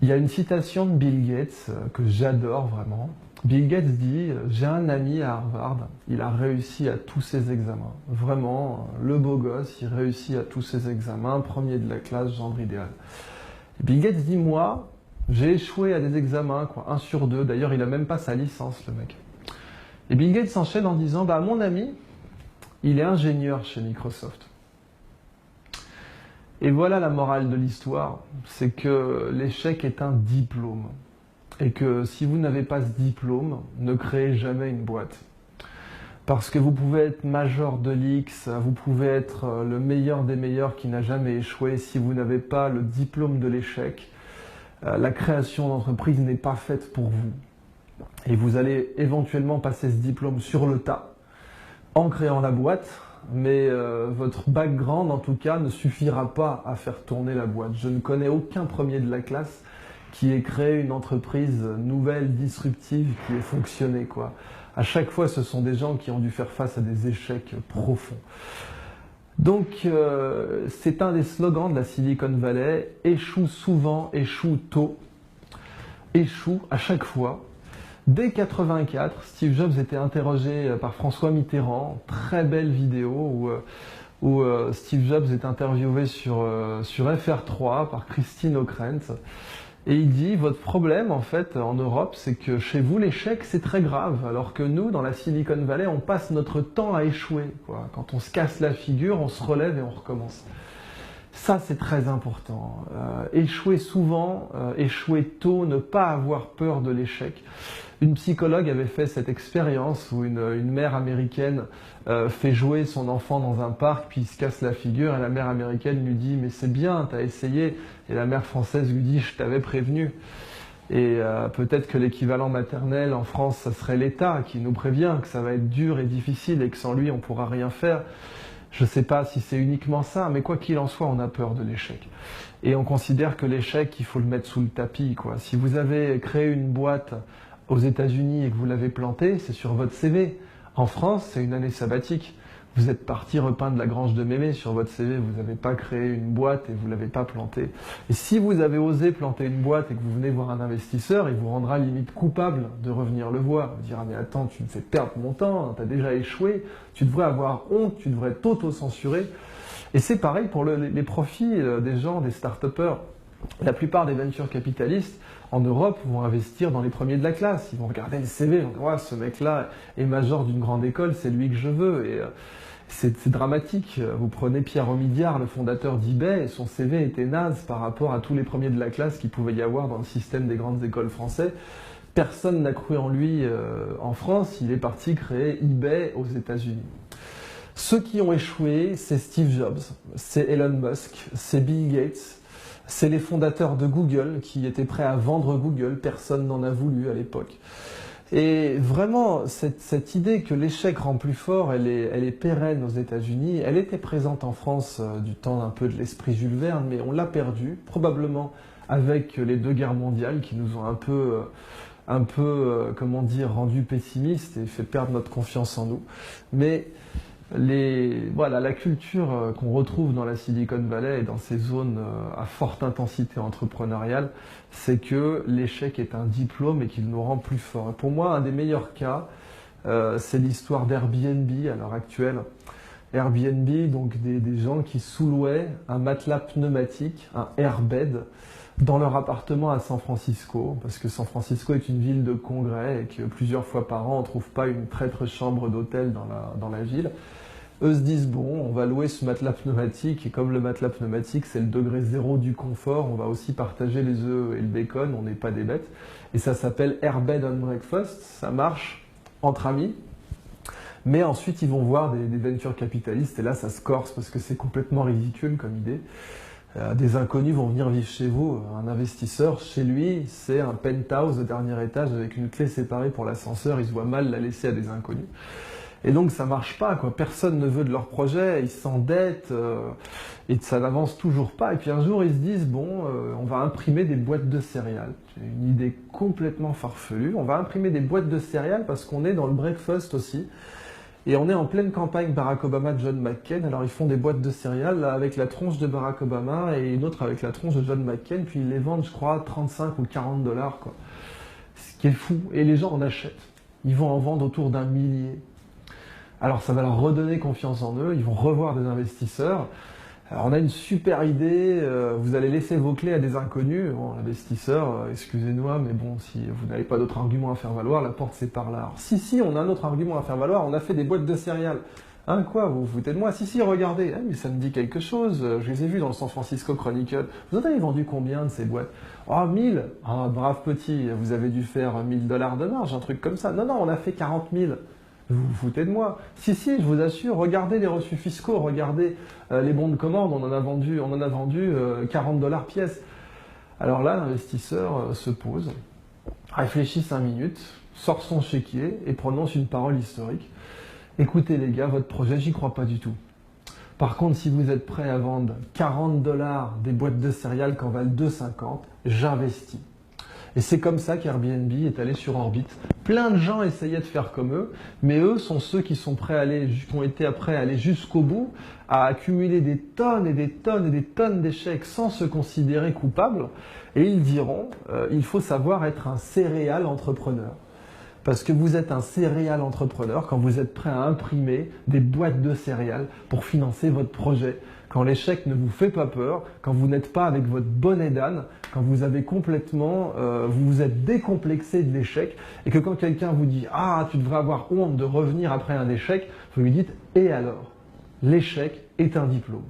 Il y a une citation de Bill Gates que j'adore vraiment. Bill Gates dit « J'ai un ami à Harvard, il a réussi à tous ses examens. Vraiment, le beau gosse, il réussit à tous ses examens, premier de la classe, genre idéal. » Bill Gates dit « Moi, j'ai échoué à des examens, quoi, 1 sur 2. D'ailleurs, il n'a même pas sa licence, le mec. » Et Bill Gates s'enchaîne en disant « Bah, mon ami, il est ingénieur chez Microsoft. » Et voilà la morale de l'histoire, c'est que l'échec est un diplôme. Et que si vous n'avez pas ce diplôme, ne créez jamais une boîte. Parce que vous pouvez être major de l'X, vous pouvez être le meilleur des meilleurs qui n'a jamais échoué. Si vous n'avez pas le diplôme de l'échec, la création d'entreprise n'est pas faite pour vous. Et vous allez éventuellement passer ce diplôme sur le tas, en créant la boîte, mais votre background en tout cas ne suffira pas à faire tourner la boîte. Je ne connais aucun premier de la classe qui ait créé une entreprise nouvelle, disruptive, qui ait fonctionné, quoi. À chaque fois, ce sont des gens qui ont dû faire face à des échecs profonds. Donc, c'est un des slogans de la Silicon Valley, échoue souvent, échoue tôt, échoue à chaque fois. Dès 84, Steve Jobs était interrogé par François Mitterrand, très belle vidéo où Steve Jobs est interviewé sur FR3 par Christine Ockrent. Et il dit, votre problème en fait en Europe, c'est que chez vous l'échec c'est très grave, alors que nous dans la Silicon Valley on passe notre temps à échouer, quoi. Quand on se casse la figure, on se relève et on recommence. Ça c'est très important. Échouer souvent, échouer tôt, ne pas avoir peur de l'échec. Une psychologue avait fait cette expérience où une mère américaine fait jouer son enfant dans un parc, puis il se casse la figure, et la mère américaine lui dit « mais c'est bien, t'as essayé », et la mère française lui dit « je t'avais prévenu ». Et peut-être que l'équivalent maternel en France, ça serait l'État qui nous prévient que ça va être dur et difficile et que sans lui on ne pourra rien faire. Je ne sais pas si c'est uniquement ça, mais quoi qu'il en soit, on a peur de l'échec. Et on considère que l'échec, il faut le mettre sous le tapis, quoi. Si vous avez créé une boîte aux États-Unis et que vous l'avez plantée, c'est sur votre CV. En France, c'est une année sabbatique. Vous êtes parti repeindre la grange de Mémé sur votre CV, vous n'avez pas créé une boîte et vous ne l'avez pas plantée. Et si vous avez osé planter une boîte et que vous venez voir un investisseur, il vous rendra limite coupable de revenir le voir. Il vous dira « mais attends, tu me fais perdre mon temps, tu as déjà échoué, tu devrais avoir honte, tu devrais t'auto-censurer ». Et c'est pareil pour les profits des gens, des start-upers. La plupart des venture capitalistes en Europe vont investir dans les premiers de la classe. Ils vont regarder le CV, ils vont dire oh, ce mec-là est major d'une grande école, c'est lui que je veux. Et c'est dramatique. Vous prenez Pierre Omidyar, le fondateur d'eBay, et son CV était naze par rapport à tous les premiers de la classe qu'il pouvait y avoir dans le système des grandes écoles français. Personne n'a cru en lui en France, il est parti créer eBay aux États-Unis. Ceux qui ont échoué, c'est Steve Jobs, c'est Elon Musk, c'est Bill Gates, c'est les fondateurs de Google qui étaient prêts à vendre Google, personne n'en a voulu à l'époque. Et vraiment, cette idée que l'échec rend plus fort, elle est pérenne aux États-Unis. Elle était présente en France du temps un peu de l'esprit Jules Verne, mais on l'a perdue, probablement avec les 2 guerres mondiales qui nous ont comment dire, rendus pessimistes et fait perdre notre confiance en nous. Mais voilà, la culture qu'on retrouve dans la Silicon Valley et dans ces zones à forte intensité entrepreneuriale, c'est que l'échec est un diplôme et qu'il nous rend plus forts. Et pour moi, un des meilleurs cas, c'est l'histoire d'Airbnb à l'heure actuelle. Airbnb, donc des gens qui sous-louaient un matelas pneumatique, un airbed, dans leur appartement à San Francisco, parce que San Francisco est une ville de congrès et que plusieurs fois par an, on ne trouve pas une traître chambre d'hôtel dans la ville. Eux se disent, bon, on va louer ce matelas pneumatique, et comme le matelas pneumatique, c'est le degré zéro du confort, on va aussi partager les œufs et le bacon, on n'est pas des bêtes. Et ça s'appelle Airbed and Breakfast, ça marche entre amis. Mais ensuite, ils vont voir des venture capitalistes, et là, ça se corse, parce que c'est complètement ridicule comme idée. Des inconnus vont venir vivre chez vous, un investisseur, chez lui, c'est un penthouse de dernier étage avec une clé séparée pour l'ascenseur, il se voit mal la laisser à des inconnus. Et donc ça marche pas, quoi. Personne ne veut de leur projet, ils s'endettent et ça n'avance toujours pas. Et puis un jour ils se disent bon, on va imprimer des boîtes de céréales. C'est une idée complètement farfelue. On va imprimer des boîtes de céréales parce qu'on est dans le breakfast aussi. Et on est en pleine campagne Barack Obama, John McCain. Alors ils font des boîtes de céréales là, avec la tronche de Barack Obama et une autre avec la tronche de John McCain. Puis ils les vendent, je crois, 35 ou 40 dollars, quoi. Ce qui est fou. Et les gens en achètent. Ils vont en vendre autour d'un millier. Alors ça va leur redonner confiance en eux. Ils vont revoir des investisseurs. Alors on a une super idée, vous allez laisser vos clés à des inconnus. Bon, l'investisseur, excusez-moi, mais bon, si vous n'avez pas d'autre argument à faire valoir, la porte c'est par là. Alors, si, on a un autre argument à faire valoir, on a fait des boîtes de céréales. Hein, quoi, vous vous foutez de moi? Si, regardez, mais ça me dit quelque chose, je les ai vus dans le San Francisco Chronicle. Vous en avez vendu combien de ces boîtes? Oh, 1000. Ah, brave petit, vous avez dû faire 1000 dollars de marge, un truc comme ça. Non, on a fait 40 000. Vous vous foutez de moi? Si, je vous assure, regardez les reçus fiscaux, regardez les bons de commande, on en a vendu 40 dollars pièce. Alors là, l'investisseur se pose, réfléchit 5 minutes, sort son chéquier et prononce une parole historique. Écoutez les gars, votre projet, j'y crois pas du tout. Par contre, si vous êtes prêts à vendre 40 dollars des boîtes de céréales qui en valent 2,50, j'investis. Et c'est comme ça qu'Airbnb est allé sur orbite. Plein de gens essayaient de faire comme eux, mais eux sont ceux qui sont prêts à aller, qui ont été prêts à aller jusqu'au bout, à accumuler des tonnes et des tonnes et des tonnes d'échecs sans se considérer coupables. Et ils diront, il faut savoir être un céréal entrepreneur. Parce que vous êtes un céréal entrepreneur quand vous êtes prêt à imprimer des boîtes de céréales pour financer votre projet. Quand l'échec ne vous fait pas peur, quand vous n'êtes pas avec votre bonnet d'âne, quand vous avez complètement, vous vous êtes décomplexé de l'échec et que quand quelqu'un vous dit « Ah, tu devrais avoir honte de revenir après un échec », vous lui dites « Et alors ?» L'échec est un diplôme.